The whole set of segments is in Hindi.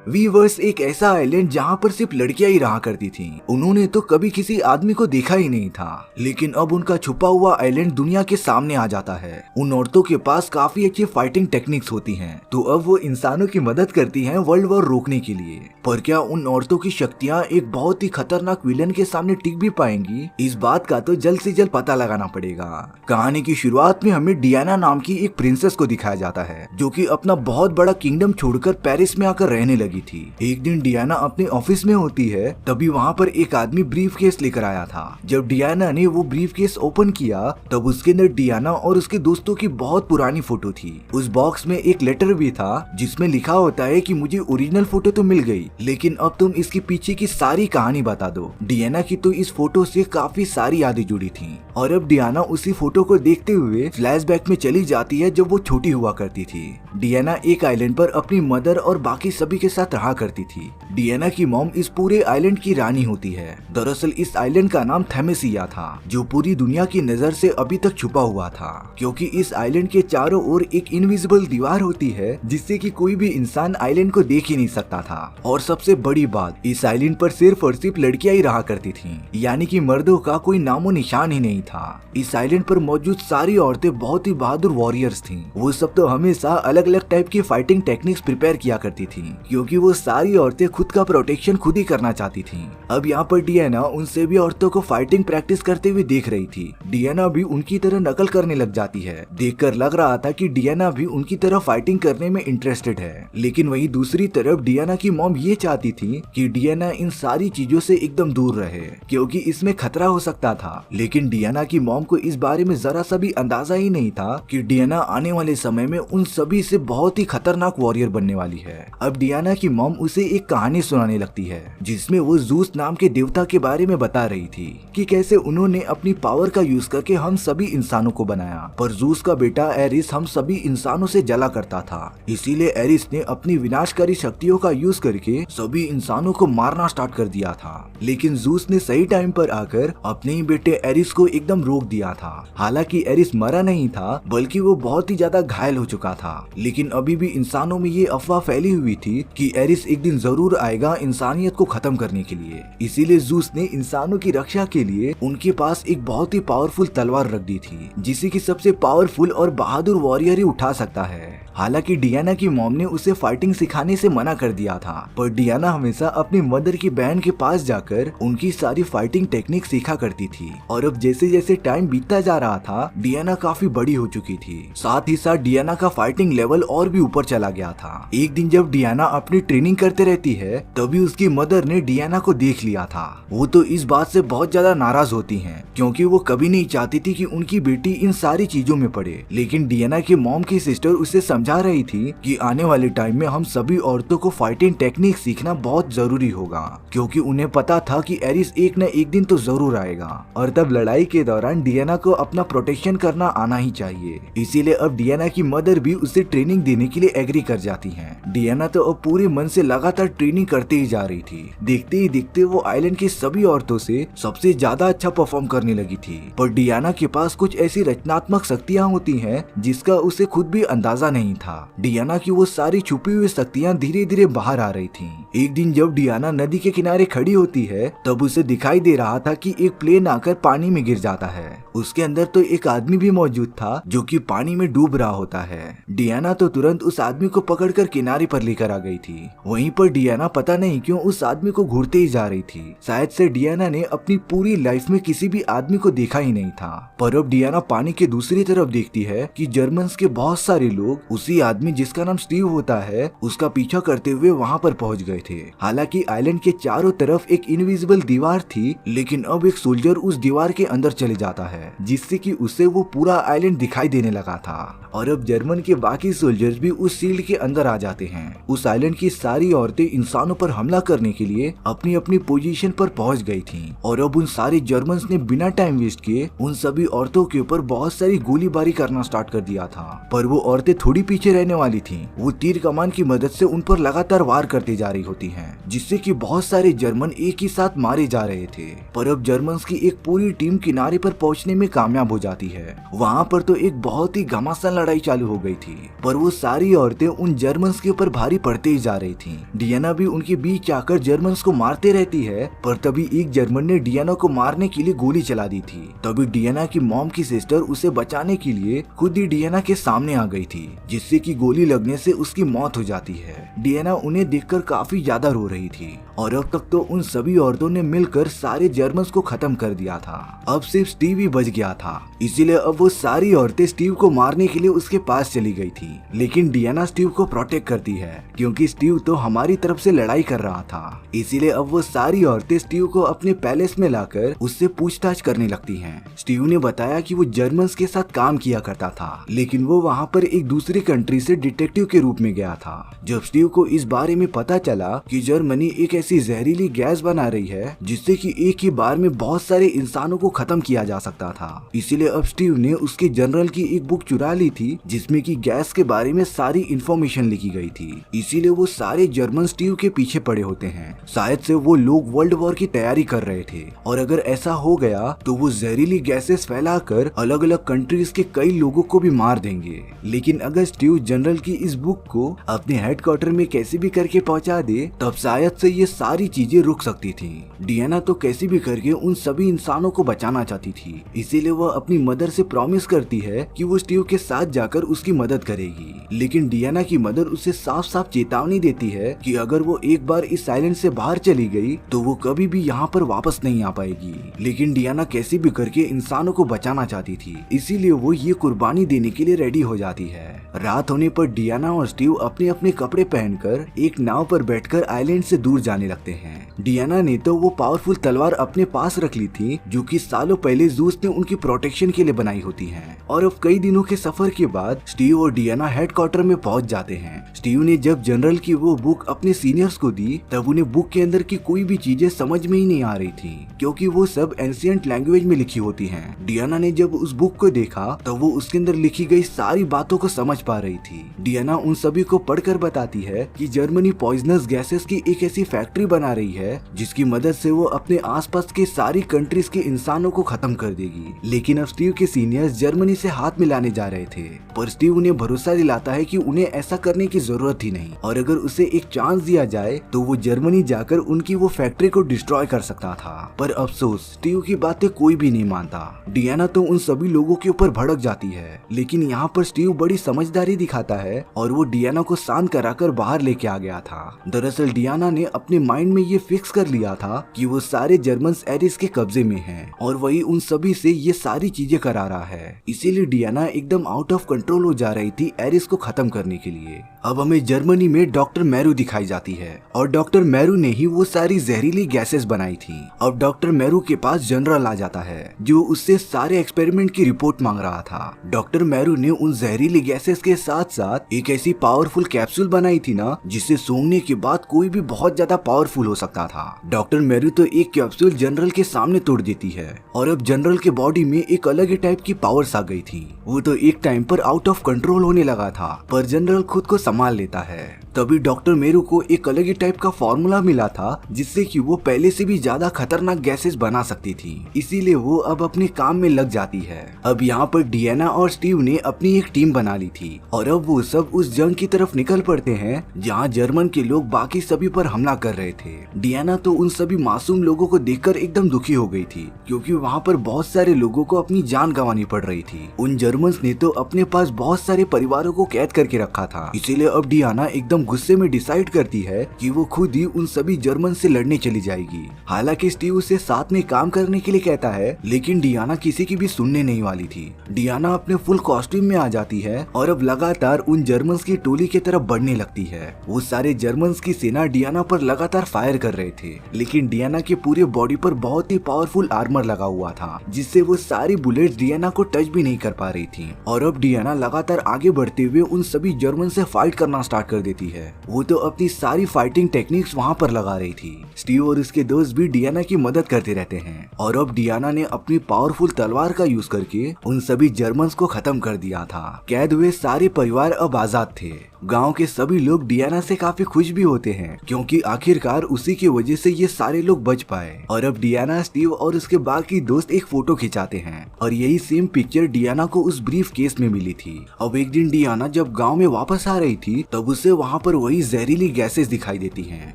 वीवर्स एक ऐसा आइलैंड जहाँ पर सिर्फ लड़कियां ही रहा करती थीं। उन्होंने तो कभी किसी आदमी को देखा ही नहीं था, लेकिन अब उनका छुपा हुआ आइलैंड दुनिया के सामने आ जाता है। उन औरतों के पास काफी अच्छी फाइटिंग टेक्निक्स होती हैं, तो अब वो इंसानों की मदद करती हैं वर्ल्ड वॉर रोकने के लिए। पर क्या उन औरतों की शक्तियाँ एक बहुत ही खतरनाक विलन के सामने टिक भी पाएंगी? इस बात का तो जल्द से जल्द पता लगाना पड़ेगा। कहानी की शुरुआत में हमें डियाना नाम की एक प्रिंसेस को दिखाया जाता है, जो कि अपना बहुत बड़ा किंगडम छोड़कर पेरिस में आकर रहने लगी थी। एक दिन डियाना अपने ऑफिस में होती है, तभी वहाँ पर एक आदमी ब्रीफ केस लेकर आया था। जब डियाना ने वो ब्रीफ केस ओपन किया, तब उसके अंदर डियाना और उसके दोस्तों की बहुत पुरानी फोटो थी। उस बॉक्स में एक लेटर भी था, जिसमें लिखा होता है कि मुझे ओरिजिनल फोटो तो मिल गई, लेकिन अब तुम इसके पीछे की सारी कहानी बता दो। डियाना की तो इस फोटो से काफी सारी यादें जुड़ी थी, और अब डियाना उसी फोटो को देखते हुए फ्लैशबैक में चली जाती है जब वो छोटी हुआ करती थी। डियाना एक आइलैंड पर अपनी मदर और बाकी सभी के साथ रहा करती थी। डियाना की मॉम इस पूरे आइलैंड की रानी होती है। दरअसल इस आइलैंड का नाम थेमेसिया था, जो पूरी दुनिया की नजर से अभी तक छुपा हुआ था, क्योंकि इस आइलैंड के चारों ओर एक इनविजिबल दीवार होती है, जिससे कि कोई भी इंसान आइलैंड को देख ही नहीं सकता था। और सबसे बड़ी बात, इस आइलैंड पर सिर्फ और सिर्फ लड़कियां ही रहा करती थीं, यानी कि मर्दों का कोई नामो निशान ही नहीं था। इस आइलैंड पर मौजूद सारी औरतें बहुत ही बहादुर वॉरियर्स थीं। वो सब तो हमेशा अलग अलग टाइप की फाइटिंग टेक्निक्स प्रिपेयर किया करती थीं, क्योंकि वो सारी औरतें खुद का प्रोटेक्शन खुद ही करना चाहती थीं। अब यहाँ पर डियाना उन सभी औरतों को फाइटिंग प्रैक्टिस करते हुए देख रही थी। डियाना भी उनकी तरह नकल करने लग जाती है। देखकर लग रहा था कि डियाना भी उनकी तरह फाइटिंग करने में इंटरेस्टेड है, लेकिन वहीं दूसरी तरफ डियाना की मॉम ये चाहती थी कि डियाना इन सारी चीजों से एकदम दूर रहे, क्योंकि इसमें खतरा हो सकता था। लेकिन डियाना की मॉम को इस बारे में जरा सा भी अंदाजा ही नहीं था कि डियाना आने वाले समय में उन सभी से बहुत ही खतरनाक वॉरियर बनने वाली है। अब डियाना की मॉम उसे एक कहानी सुनाने लगती है, जिसमें वो जूस नाम के देवता के बारे में बता रही थी कि कैसे उन्होंने अपनी पावर का यूज करके हम सभी इंसानों को बनाया, पर जूस का बेटा एरिस हम सभी इंसानों से जला करता था। इसीलिए एरिस ने अपनी विनाशकारी शक्तियों का यूज करके सभी इंसानों को मारना स्टार्ट कर दिया था। लेकिन जूस ने सही टाइम पर आकर अपने ही बेटे एरिस को एकदम रोक दिया था। हालांकि एरिस मरा नहीं था, बल्कि वो बहुत ही ज्यादा घायल हो चुका था। लेकिन अभी भी इंसानों में ये अफवाह फैली हुई थी कि एरिस एक दिन जरूर आएगा इंसानियत को खत्म करने के लिए। इसीलिए जूस ने इंसानों की रक्षा के लिए उनके पास एक बहुत ही पावरफुल तलवार रख दी थी, जिसे कि सबसे पावरफुल और बहादुर वॉरियर ही उठा सकता है। हालांकि डियाना की मॉम ने उसे फाइटिंग सिखाने से मना कर दिया था, पर डियाना हमेशा अपनी मदर की बहन के पास जाकर उनकी सारी फाइटिंग टेक्निक सीखा करती थी। और अब जैसे जैसे टाइम बीतता जा रहा था, डियाना काफी बड़ी हो चुकी थी। साथ ही साथ डियाना का फाइटिंग लेवल और भी ऊपर चला गया था। एक दिन जब डियाना अपनी ट्रेनिंग करते रहती है, तभी उसकी मदर ने डियाना को देख लिया था। वो तो इस बात से बहुत ज्यादा नाराज होती हैं, क्योंकि वो कभी नहीं चाहती थी कि उनकी बेटी इन सारी चीजों में पड़े। लेकिन डियाना के मॉम की सिस्टर उसे समझा रही थी कि आने वाले टाइम में हम सभी औरतों को फाइटिंग टेक्निक सीखना बहुत जरूरी होगा, क्योंकि उन्हें पता था कि एरिस एक न एक दिन तो जरूर आएगा, और तब लड़ाई के दौरान डियाना को अपना प्रोटेक्शन करना आना ही चाहिए। इसीलिए अब डियाना की मदर भी उसे ट्रेनिंग देने के लिए एग्री कर जाती हैं। डियाना तो अब पूरे मन से लगातार ट्रेनिंग करते ही जा रही थी। देखते ही देखते वो आइलैंड की सभी औरतों से सबसे ज्यादा अच्छा परफॉर्म करने लगी थी। पर डियाना के पास कुछ ऐसी रचनात्मक शक्तियाँ होती हैं जिसका उसे खुद भी अंदाजा नहीं था। डियाना की वो सारी छुपी हुई शक्तियाँ धीरे धीरे बाहर आ रही थीं। एक दिन जब डियाना नदी के किनारे खड़ी होती है, तब उसे दिखाई दे रहा था कि एक प्लेन आकर पानी में गिर जाता है। उसके अंदर तो एक आदमी भी मौजूद था, जो कि पानी में डूब रहा होता है। डियाना तो तुरंत उस आदमी को पकड़कर किनारे पर लेकर आ गई थी। वहीं पर डियाना पता नहीं क्यों उस आदमी को घूरते ही जा रही थी। शायद से डियाना ने अपनी पूरी लाइफ में किसी भी आदमी को देखा ही नहीं था। पर अब डियाना पानी के दूसरी तरफ देखती है कि जर्मन्स के बहुत सारे लोग उसी आदमी जिसका नाम स्टीव होता है, उसका पीछा करते हुए वहाँ पर पहुँच गए थे। हालांकि आइलैंड के चारों तरफ एक इनविजिबल दीवार थी, लेकिन अब एक सोल्जर उस दीवार के अंदर चले जाता है, जिससे कि उसे वो पूरा आइलैंड दिखाई देने लगा था। और अब जर्मन के बाकी सोल्जर्स भी उस शील्ड के अंदर आ जाते हैं। उस आइलैंड की सारी औरतें इंसानों पर हमला करने के लिए अपनी अपनी पोजीशन पर पहुंच गई थीं। और अब उन सारे जर्मन्स ने बिना टाइम वेस्ट किए उन सभी औरतों के ऊपर बहुत सारी गोलीबारी करना स्टार्ट कर दिया था। पर वो औरतें थोड़ी पीछे रहने वाली थी, वो तीर कमान की मदद से उन पर लगातार वार करती जा रही होती हैं, जिससे कि बहुत सारे जर्मन एक ही साथ मारे जा रहे थे। पर अब जर्मन्स की एक पूरी टीम किनारे पर पहुंचने में कामयाब हो जाती है। वहां पर तो एक बहुत ही घमासान लड़ाई चालू हो गई थी, पर वो सारी औरतें उन जर्मन्स के ऊपर भारी पड़ते ही जा रही थी। डियाना भी उनके बीच आकर जर्मन्स को मारते रहती है, पर तभी एक जर्मन ने डियाना को मारने के लिए गोली चला दी थी। तभी डियाना की मॉम की सिस्टर उसे बचाने के लिए खुद ही डियाना के सामने आ गई थी, जिससे कि गोली लगने से उसकी मौत हो जाती है। डियाना उन्हें देखकर काफी ज्यादा रो रही थी और अब तक तो उन सभी औरतों ने मिलकर सारे जर्मन्स को खत्म कर दिया था। अब सिर्फ स्टीव ही बच गया था, इसीलिए अब वो सारी औरतें स्टीव को मारने के लिए उसके पास चली गई थी। लेकिन डियाना स्टीव को प्रोटेक्ट करती है, क्योंकि स्टीव तो हमारी तरफ से लड़ाई कर रहा था। इसीलिए अब वो सारी औरतें स्टीव को अपने पैलेस में लाकर उससे पूछताछ करने लगती हैं। स्टीव ने बताया कि वो जर्मन्स के साथ काम किया करता था, लेकिन वो वहाँ पर एक दूसरी कंट्री से डिटेक्टिव के रूप में गया था। जब स्टीव को इस बारे में पता चला कि जर्मनी एक ऐसी जहरीली गैस बना रही है जिससे कि एक ही बार में बहुत सारे इंसानों को खत्म किया जा सकता था, इसीलिए अब स्टीव ने उसके जनरल की एक बुक चुरा ली थी जिसमें कि गैस के बारे में सारी इंफॉर्मेशन लिखी गई थी। इसीलिए वो सारे जर्मन स्टीव के पीछे पड़े होते हैं। शायद से वो लोग वर्ल्ड वॉर की तैयारी कर रहे थे, और अगर ऐसा हो गया तो वो जहरीली गैसेस फैलाकर अलग अलग कंट्रीज के कई लोगों को भी मार देंगे। लेकिन अगर स्टीव जनरल की इस बुक को अपने हेडक्वार्टर में कैसे भी करके पहुंचा दे, तब शायद से ये सारी चीजें रुक सकती थी। डियाना तो कैसे भी करके उन सभी इंसानों को बचाना चाहती थी, इसीलिए वह अपनी मदर से प्रॉमिस करती है कि वो स्टीव के साथ जाकर उसकी मदद करेगी। लेकिन डियाना की मदर उसे साफ साफ चेतावनी देती है कि अगर वो एक बार इस आइलैंड से बाहर चली गई तो वो कभी भी यहाँ पर वापस नहीं आ पाएगी। लेकिन डियाना कैसे भी करके इंसानों को बचाना चाहती थी, इसीलिए वो ये कुर्बानी देने के लिए रेडी हो जाती है। रात होने पर डियाना और स्टीव अपने अपने कपड़े पहनकर एक नाव पर बैठकर आइलैंड से दूर जाने लगते हैं। डियाना ने तो वो पावरफुल तलवार अपने पास रख ली थी जो कि सालों पहले ज़ूस ने उनकी प्रोटेक्शन के लिए बनाई होती है। और अब कई दिनों के सफर के बाद स्टीव और डियाना हेडक्वार्टर में पहुंच जाते हैं। स्टीव ने जब जनरल की वो बुक अपने सीनियर्स को दी, तब उन्हें बुक के अंदर की कोई भी चीजें समझ में ही नहीं आ रही थी, क्योंकि वो सब एंशिएंट लैंग्वेज में लिखी होती हैं। डियाना ने जब उस बुक को देखा तो वो उसके अंदर लिखी गई सारी बातों को समझ पा रही थी। डियाना उन सभी को पढ़कर बताती है कि जर्मनी पॉइजनस गैसेस की एक ऐसी फैक्ट्री बना रही है जिसकी मदद से वो अपने आसपास के सारी कंट्रीज के इंसानों को खत्म कर देगी। लेकिन अब स्टीव के सीनियर्स जर्मनी से हाथ मिलाने जा रहे थे, पर स्टीव उन्हें भरोसा दिलाता है कि उन्हें ऐसा करने की जरूरत ही नहीं, और अगर उसे एक चांस दिया जाए तो वो जर्मनी जाकर उनकी वो फैक्ट्री को डिस्ट्रॉय कर सकता था। पर अफसोस स्टीव की बातें कोई भी नहीं मानता। डियाना तो उन सभी लोगों के ऊपर भड़क जाती है, लेकिन यहाँ पर स्टीव बड़ी समझदारी दिखाता है और वो डियाना को शांत कराकर बाहर लेके आ गया था। दरअसल डियाना ने अपने माइंड में ये फिक्स कर लिया था कि वो सारे जर्मन्स एरिस के कब्जे में हैं और वही उन सभी से ये सारी चीजें करा रहा है। इसीलिए डियाना एकदम आउट ऑफ कंट्रोल हो जा रही थी एरिस को खत्म करने के लिए। अब हमें जर्मनी में डॉक्टर मैरू दिखाई जाती है और डॉक्टर मैरू ने ही वो सारी जहरीली गैसेस बनाई थी। अब डॉक्टर मैरू के पास जनरल आ जाता है जो उससे सारे एक्सपेरिमेंट की रिपोर्ट मांग रहा था। डॉक्टर मैरू ने उन जहरीली गैसेस के साथ साथ एक ऐसी पावरफुल कैप्सूल बनाई थी ना, जिसे सूंघने के बाद कोई भी बहुत ज्यादा पावरफुल हो सकता था। डॉक्टर मैरू तो एक कैप्सूल जनरल के सामने तोड़ देती है और अब जनरल के बॉडी में एक अलग ही टाइप की पावर्स आ गई थी। वो तो एक टाइम पर आउट ऑफ कंट्रोल होने लगा था, पर जनरल खुद को संभाल लेता है। तभी डॉक्टर मेरू को एक अलग ही टाइप का फॉर्मूला मिला था जिससे कि वो पहले से भी ज्यादा खतरनाक गैसेस बना सकती थी, इसीलिए वो अब अपने काम में लग जाती है। अब यहाँ पर डियाना और स्टीव ने अपनी एक टीम बना ली थी और अब वो सब उस जंग की तरफ निकल पड़ते हैं जहाँ जर्मन के लोग बाकी सभी पर हमला कर रहे थे। डियाना तो उन सभी मासूम लोगों को देखकर एकदम दुखी हो गई थी, क्योंकि वहाँ पर बहुत सारे लोगों को अपनी जान गंवानी पड़ रही थी। उन जर्मन्स ने तो अपने पास बहुत सारे परिवारों को कैद करके रखा था, इसीलिए अब डियाना एकदम गुस्से में डिसाइड करती है कि वो खुद ही उन सभी जर्मन से लड़ने चली जाएगी। हालांकि स्टीव उसे साथ में काम करने के लिए कहता है, लेकिन डियाना किसी की भी सुनने नहीं वाली थी। डियाना अपने फुल कॉस्ट्यूम में आ जाती है और अब लगातार उन जर्मन्स की टोली की तरफ बढ़ने लगती है। वो सारे जर्मन्स की सेना डियाना पर लगातार फायर कर रहे थे, लेकिन डियाना के पूरे बॉडी पर बहुत ही पावरफुल आर्मर लगा हुआ था, जिससे वो सारी बुलेट्स डियाना को टच भी नहीं कर पा रही थी। और अब डियाना लगातार आगे बढ़ते हुए उन सभी जर्मन से फाइट फाइट करना स्टार्ट कर देती है। वो तो अपनी सारी फाइटिंग टेक्निक्स वहाँ पर लगा रही थी। स्टीव और उसके दोस्त भी डियाना की मदद करते रहते हैं और अब डियाना ने अपनी पावरफुल तलवार का यूज करके उन सभी जर्मन्स को खत्म कर दिया था। कैद हुए सारे परिवार अब आजाद थे। गांव के सभी लोग डियाना से काफी खुश भी होते हैं क्योंकि आखिरकार उसी की वजह से ये सारे लोग बच पाए। और अब डियाना, स्टीव और उसके बाकी दोस्त एक फोटो खिंचाते हैं और यही सेम पिक्चर डियाना को उस ब्रीफ केस में मिली थी। अब एक दिन डियाना जब गांव में वापस आ रही थी तब उसे वहां पर वही जहरीली गैसेस दिखाई देती हैं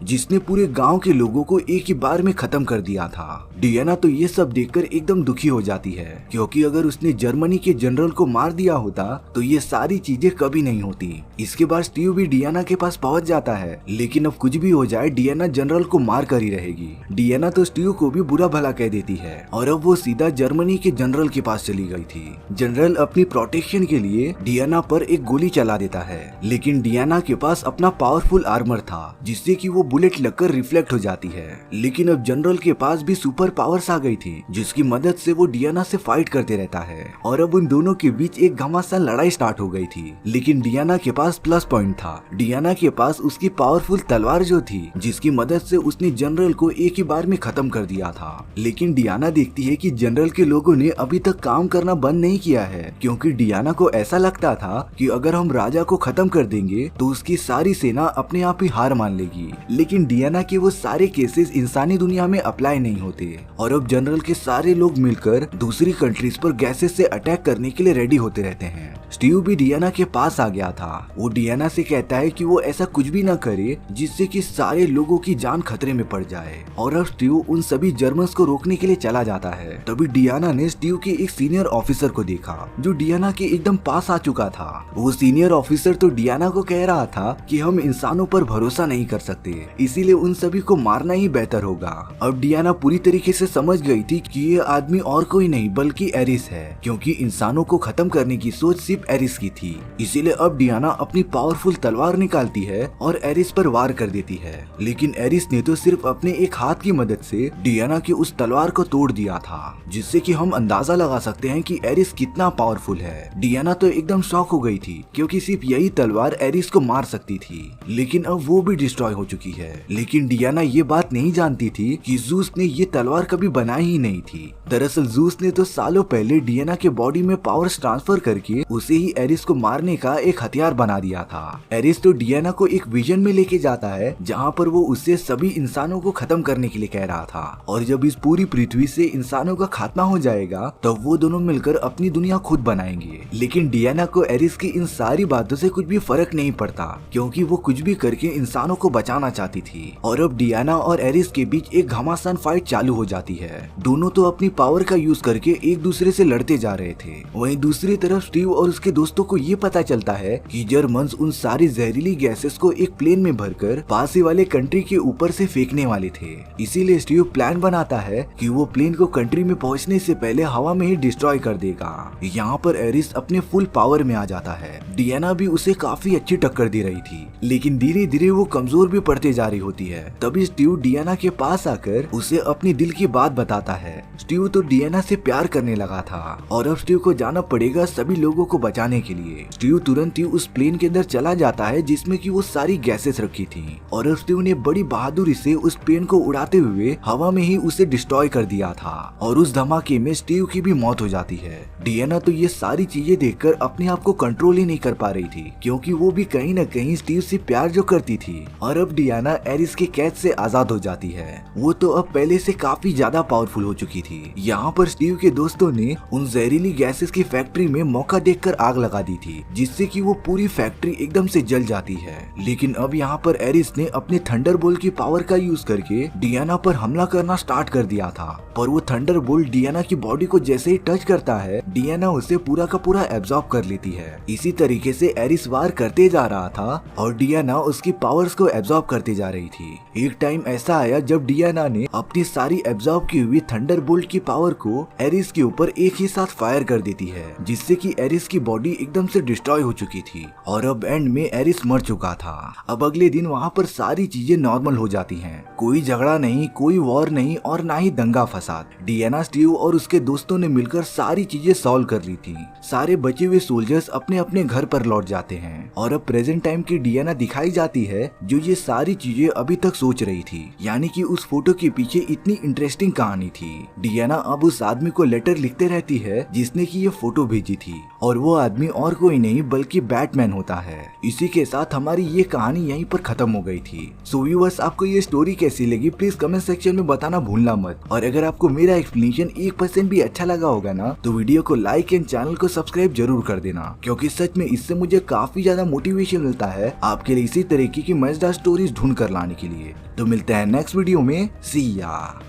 जिसने पूरे गांव के लोगों को एक ही बार में खत्म कर दिया था। डियाना तो ये सब देखकर एकदम दुखी हो जाती है क्योंकि अगर उसने जर्मनी के जनरल को मार दिया होता तो ये सारी चीजें कभी नहीं होती। इसके बाद स्टीव भी डियाना के पास पहुंच जाता है, लेकिन अब कुछ भी हो जाए डियाना जनरल को मार कर ही रहेगी। डियाना तो स्टीव को भी बुरा भला कह देती है और अब वो सीधा जर्मनी के जनरल के पास चली गई थी। जनरल अपनी प्रोटेक्शन के लिए डियाना पर एक गोली चला देता है, लेकिन डियाना के पास अपना पावरफुल आर्मर था जिससे कि वो बुलेट लगकर रिफ्लेक्ट हो जाती है। लेकिन अब जनरल के पास भी सुपर पावर्स आ गई थी जिसकी मदद से वो डियाना से फाइट करते रहता है और अब उन दोनों के बीच एक घमासान लड़ाई स्टार्ट हो गई थी। लेकिन डियाना के पास प्लस पॉइंट था। डियाना के पास उसकी पावरफुल तलवार जो थी जिसकी मदद से उसने जनरल को एक ही बार में खत्म कर दिया था। लेकिन डियाना देखती है कि जनरल के लोगों ने अभी तक काम करना बंद नहीं किया है क्योंकि डियाना को ऐसा लगता था कि अगर हम राजा को खत्म कर देंगे तो उसकी सारी सेना अपने आप ही हार मान लेगी। लेकिन डियाना के वो सारे केसेस इंसानी दुनिया में अप्लाई नहीं होते और अब जनरल के सारे लोग मिलकर दूसरी कंट्रीज पर गैसेस से अटैक करने के लिए रेडी होते रहते हैं। स्टीव भी डियाना के पास आ गया था। वो डियाना से कहता है कि वो ऐसा कुछ भी ना करे जिससे कि सारे लोगों की जान खतरे में पड़ जाए और अब स्टीव उन सभी जर्मन्स को रोकने के लिए चला जाता है। तभी डियाना ने स्टीव के एक सीनियर ऑफिसर को देखा जो डियाना के एकदम पास आ चुका था। वो सीनियर ऑफिसर तो डियाना को कह रहा था कि हम इंसानों पर भरोसा नहीं कर सकते, इसीलिए उन सभी को मारना ही बेहतर होगा। अब डियाना पूरी तरीके से समझ गई थी कि ये आदमी और कोई नहीं बल्कि एरिस है क्योंकि इंसानों को खत्म करने की सोच सिर्फ एरिस की थी। इसीलिए अब डियाना अपनी पावरफुल तलवार निकालती है और एरिस पर वार कर देती है। लेकिन एरिस ने तो सिर्फ अपने एक हाथ की मदद से डियाना की उस तलवार को तोड़ दिया था जिससे कि हम अंदाजा लगा सकते हैं कि एरिस कितना पावरफुल है। डियाना तो एकदम शॉक हो गई थी क्योंकि सिर्फ यही तलवार एरिस को मार सकती थी, लेकिन अब वो भी डिस्ट्रॉय हो चुकी है। लेकिन डियाना ये बात नहीं जानती थी कि जूस ने ये तलवार कभी बनाई ही नहीं थी। दरअसल जूस ने तो सालों पहले डियाना के बॉडी में पावर्स ट्रांसफर करके उसे ही एरिस को मारने का एक हथियार बना दिया था। एरिस तो डियाना को एक विजन में लेके जाता है जहाँ पर वो उससे सभी इंसानों को खत्म करने के लिए कह रहा था और जब इस पूरी पृथ्वी से इंसानों का खात्मा हो जाएगा तब वो दोनों मिलकर अपनी दुनिया खुद बनाएंगे। लेकिन डियाना को एरिस की इन सारी बातों से कुछ भी फर्क नहीं पड़ता क्योंकि वो कुछ भी करके इंसानों को बचाना चाहती थी। और अब डियाना और एरिस के बीच एक घमासान फाइट चालू हो जाती है। दोनों तो अपनी पावर का यूज करके एक दूसरे से लड़ते जा रहे थे। वहीं दूसरी तरफ स्टीव और उसके दोस्तों को ये पता चलता है कि जर्मन्स उन सारी जहरीली गैसेस को एक प्लेन में भरकर पास ही वाले कंट्री के ऊपर से फेंकने वाले थे। इसीलिए स्टीव प्लान बनाता है कि वो प्लेन को कंट्री में पहुंचने से पहले हवा में ही डिस्ट्रॉय कर देगा। यहाँ पर एरिस अपने फुल पावर में आ जाता है। डियाना भी उसे काफी अच्छी टक्कर दे रही थी, लेकिन धीरे धीरे वो कमजोर भी पड़ते जा रही होती है। तभी स्टीव डियाना के पास आकर उसे अपनी दिल की बात बताता है। स्टीव तो डियाना से प्यार करने लगा था और अब स्टीव को जाना पड़ेगा सभी लोगों को बचाने के लिए। स्टीव तुरंत ही उस प्लेन के अंदर चला जाता है जिसमें कि वो सारी गैसेस रखी थी और अब स्टीव ने बड़ी बहादुरी से उस प्लेन को उड़ाते हुए हवा में ही उसे डिस्ट्रॉय कर दिया था और उस धमाके में स्टीव की भी मौत हो जाती है। डियाना तो ये सारी चीजें देखकर अपने आप को कंट्रोल ही नहीं कर पा रही थी क्योंकि वो भी कहीं न कहीं स्टीव से प्यार जो करती थी। और अब डियाना एरिस के कैद से आजाद हो जाती है। वो तो अब पहले से काफी ज्यादा पावरफुल हो चुकी थी। यहाँ पर स्टीव के दोस्तों ने उन जहरीली गैसेस की फैक्ट्री में मौका देखकर आग लगा दी थी जिससे कि वो पूरी फैक्ट्री एकदम से जल जाती है। लेकिन अब यहाँ पर एरिस ने अपने थंडरबोल्ट की पावर का यूज करके डियाना पर हमला करना स्टार्ट कर दिया था। पर वो थंडरबोल्ट डियाना की बॉडी को जैसे ही टच करता है डियाना उसे पूरा का पूरा एब्जॉर्ब कर लेती है। इसी तरीके से एरिस वार करते जा रहा था और डियाना उसकी पावर्स को एब्जॉर्ब करते जा रही थी। एक टाइम ऐसा आया जब डियाना ने अपनी सारी एब्जॉर्ब की हुई थंडरबोल्ट की पावर को एरिस के ऊपर एक ही साथ फायर कर देती है जिससे कि एरिस की बॉडी एकदम से डिस्ट्रॉय हो चुकी थी और अब एंड में एरिस मर चुका था। अब अगले दिन वहाँ पर सारी चीजें नॉर्मल हो जाती हैं। कोई झगड़ा नहीं, कोई वॉर नहीं और ना ही दंगा फसाद। डियाना, स्टीव और उसके दोस्तों ने मिलकर सारी चीजें सॉल्व कर ली थी। सारे बचे हुए सोल्जर्स अपने अपने घर पर लौट जाते हैं और अब प्रेजेंट टाइम की डियाना दिखाई जाती है जो ये सारी चीजें अभी तक सोच रही थी, यानी कि उस फोटो के पीछे इतनी इंटरेस्टिंग कहानी थी। डियाना अब उस आदमी को लेटर लिखते रहती है जिसने की ये फोटो भेजी थी, और वो आदमी और कोई नहीं बल्कि बैटमैन होता है। इसी के साथ हमारी ये कहानी यहीं पर खत्म हो गई थी। सो व्यूअर्स, आपको ये स्टोरी कैसी लगी प्लीज कमेंट सेक्शन में बताना भूलना मत। और अगर आपको मेरा एक्सप्लेनेशन 1% भी अच्छा लगा होगा ना तो वीडियो को लाइक एंड चैनल को सब्सक्राइब जरूर कर देना, क्योंकि सच में इससे मुझे काफी ज्यादा मोटिवेशन मिलता है आपके लिए इसी तरीके की मजेदार स्टोरीज ढूंढ कर लाने के लिए। तो मिलते हैं नेक्स्ट वीडियो में, सी या।